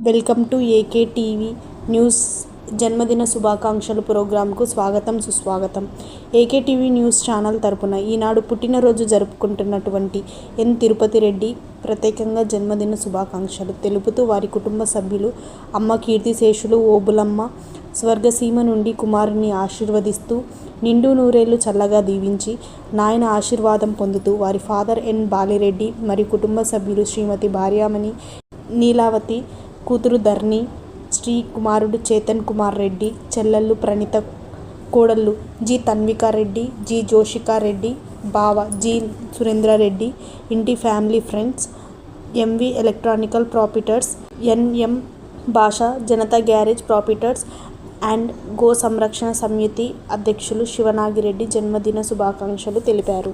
Welcome to AK TV news. జన్మదిన శుభాకాంక్షలు ప్రోగ్రాంకు స్వాగతం సుస్వాగతం. ఏకే టీవీ న్యూస్ ఛానల్ తరపున ఈనాడు పుట్టినరోజు జరుపుకుంటున్నటువంటి ఎన్ తిరుపతి రెడ్డి ప్రత్యేకంగా జన్మదిన శుభాకాంక్షలు తెలుపుతూ వారి కుటుంబ సభ్యులు అమ్మ కీర్తిశేషులు ఓబులమ్మ స్వర్గసీమ నుండి కుమారుని ఆశీర్వదిస్తూ నిండు నూరేళ్లు చల్లగా దీవించి నాయన ఆశీర్వాదం పొందుతూ వారి ఫాదర్ ఎన్ బాలిరెడ్డి మరియు కుటుంబ సభ్యులు శ్రీమతి భార్యామణి నీలావతి, కూతురు ధర్ని, శ్రీ కుమారుడు చేతన్ కుమార్ రెడ్డి, చెల్లెళ్ళు ప్రణీత, కోడళ్ళు జి తన్వికారెడ్డి, జి జోషికారెడ్డి, బావ జి సురేంద్రారెడ్డి, ఇంటి family friends, MV electronical properties, NM Bhasha Janata garage properties and గో సంరక్షణ సమితి అధ్యక్షులు శివనాగిరెడ్డి జన్మదిన శుభాకాంక్షలు తెలిపారు.